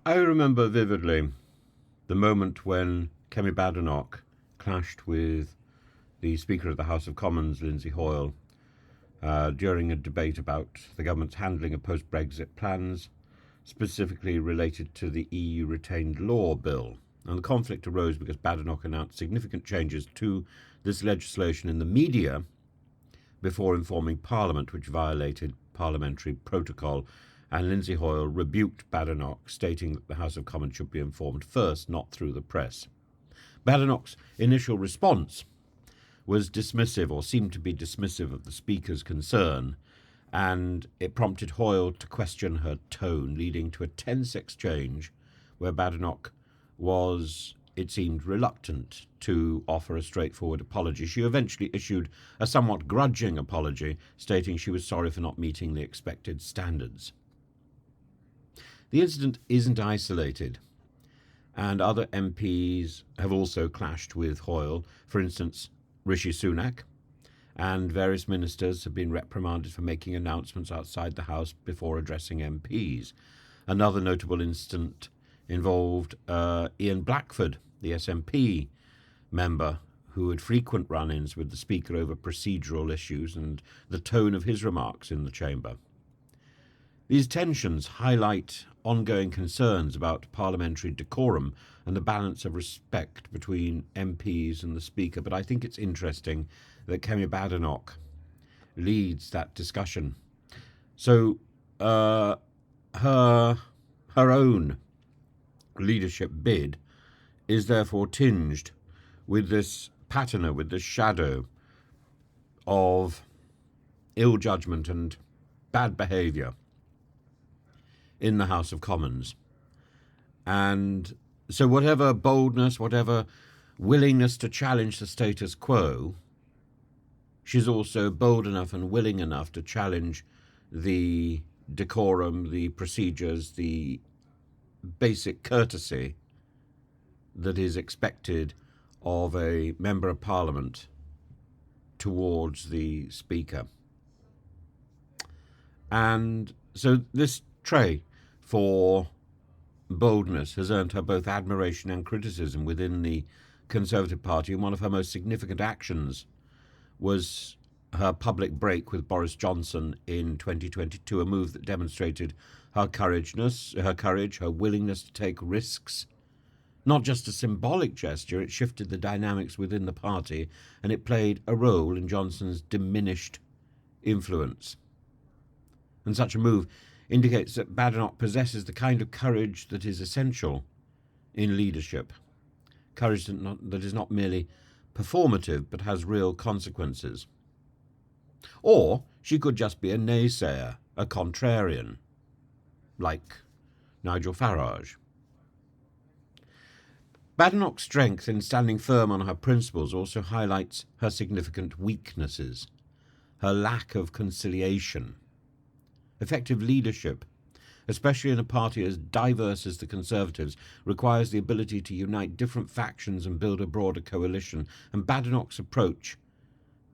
I remember vividly the moment when Kemi Badenoch clashed with the Speaker of the House of Commons, Lindsay Hoyle, during a debate about the government's handling of post-Brexit plans, specifically related to the EU Retained Law Bill. And the conflict arose because Badenoch announced significant changes to this legislation in the media before informing Parliament, which violated parliamentary protocol, and Lindsay Hoyle rebuked Badenoch, stating that the House of Commons should be informed first, not through the press. Badenoch's initial response was dismissive, or seemed to be dismissive, of the Speaker's concern, and it prompted Hoyle to question her tone, leading to a tense exchange where Badenoch was, it seemed, reluctant to offer a straightforward apology. She eventually issued a somewhat grudging apology, stating she was sorry for not meeting the expected standards. The incident isn't isolated, and other MPs have also clashed with Hoyle. For instance, Rishi Sunak and various ministers have been reprimanded for making announcements outside the House before addressing MPs. Another notable incident involved Ian Blackford, the SNP member, who had frequent run-ins with the Speaker over procedural issues and the tone of his remarks in the chamber. These tensions highlight ongoing concerns about parliamentary decorum and the balance of respect between MPs and the Speaker, but I think it's interesting that Kemi Badenoch leads that discussion. So her own leadership bid is therefore tinged with this patina, with this shadow of ill judgment and bad behaviour in the House of Commons. And so whatever boldness, whatever willingness to challenge the status quo, she's also bold enough and willing enough to challenge the decorum, the procedures, the basic courtesy that is expected of a Member of Parliament towards the Speaker. And so this trait for boldness has earned her both admiration and criticism within the Conservative Party, and one of her most significant actions was her public break with Boris Johnson in 2022, a move that demonstrated her courage, her willingness to take risks. Not just a symbolic gesture, it shifted the dynamics within the party, and it played a role in Johnson's diminished influence. And such a move indicates that Badenoch possesses the kind of courage that is essential in leadership. Courage that is not merely performative, but has real consequences. Or she could just be a naysayer, a contrarian, like Nigel Farage. Badenoch's strength in standing firm on her principles also highlights her significant weaknesses, her lack of conciliation. Effective leadership, especially in a party as diverse as the Conservatives, requires the ability to unite different factions and build a broader coalition, and Badenoch's approach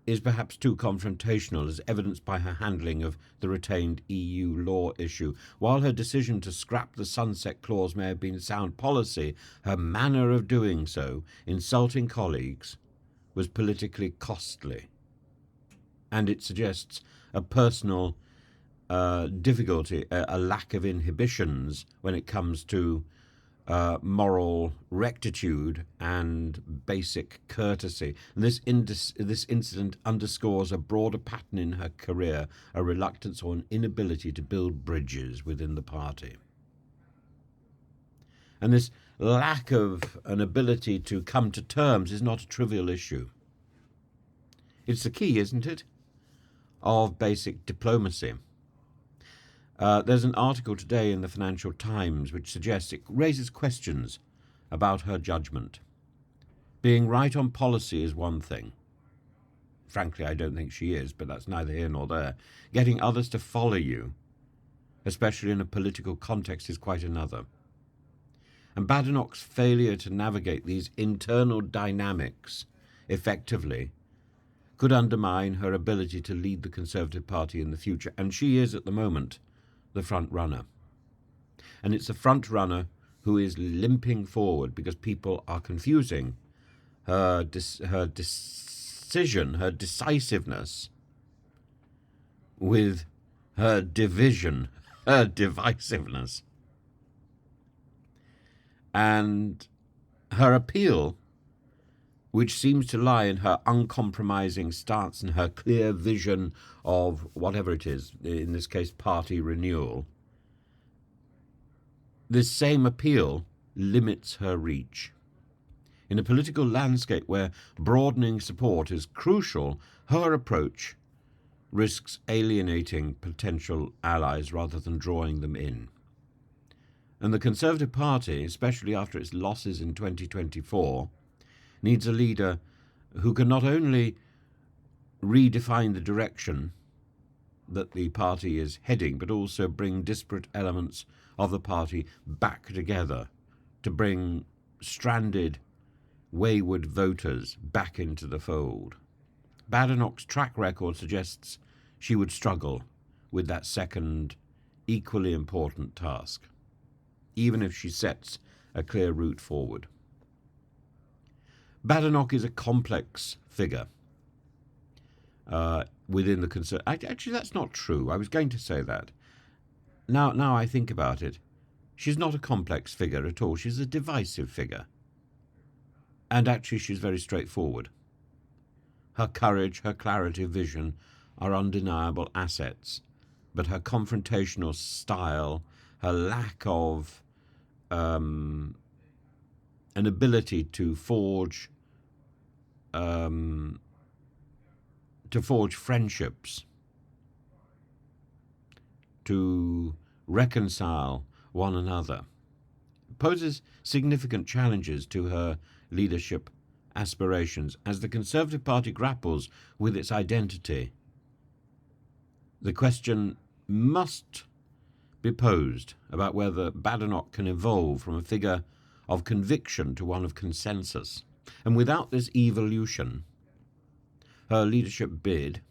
is perhaps too confrontational, as evidenced by her handling of the retained EU law issue. While her decision to scrap the sunset clause may have been sound policy, her manner of doing so, insulting colleagues, was politically costly. And it suggests a personal difficulty, a lack of inhibitions when it comes to moral rectitude and basic courtesy. And this incident underscores a broader pattern in her career, a reluctance or an inability to build bridges within the party. And this lack of an ability to come to terms is not a trivial issue. It's the key, isn't it, of basic diplomacy. There's an article today in the Financial Times which suggests it raises questions about her judgment. Being right on policy is one thing. Frankly, I don't think she is, but that's neither here nor there. Getting others to follow you, especially in a political context, is quite another. And Badenoch's failure to navigate these internal dynamics effectively could undermine her ability to lead the Conservative Party in the future. And she is, at the moment, the front runner. And it's a front runner who is limping forward because people are confusing her decision, her decisiveness, with her division, her divisiveness. And her appeal, which seems to lie in her uncompromising stance and her clear vision of whatever it is, in this case party renewal, this same appeal limits her reach. In a political landscape where broadening support is crucial, her approach risks alienating potential allies rather than drawing them in. And the Conservative Party, especially after its losses in 2024, needs a leader who can not only redefine the direction that the party is heading, but also bring disparate elements of the party back together to bring stranded, wayward voters back into the fold. Badenoch's track record suggests she would struggle with that second, equally important task, even if she sets a clear route forward. Badenoch is a complex figure within the Conservative. Actually, that's not true. I was going to say that. Now I think about it, she's not a complex figure at all. She's a divisive figure. And actually, she's very straightforward. Her courage, her clarity of vision are undeniable assets, but her confrontational style, her lack of an ability to forge friendships, to reconcile one another, poses significant challenges to her leadership aspirations as the Conservative Party grapples with its identity. The question must be posed about whether Badenoch can evolve from a figure of conviction to one of consensus. And without this evolution, her leadership bid,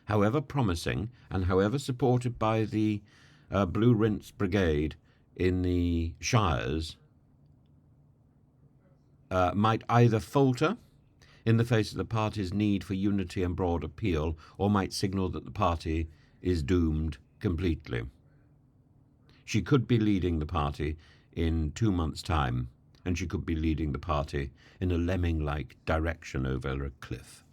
however promising and however supported by the Blue Rinse Brigade in the Shires, might either falter in the face of the party's need for unity and broad appeal, or might signal that the party is doomed completely. She could be leading the party in 2 months' time, and she could be leading the party in a lemming-like direction over a cliff.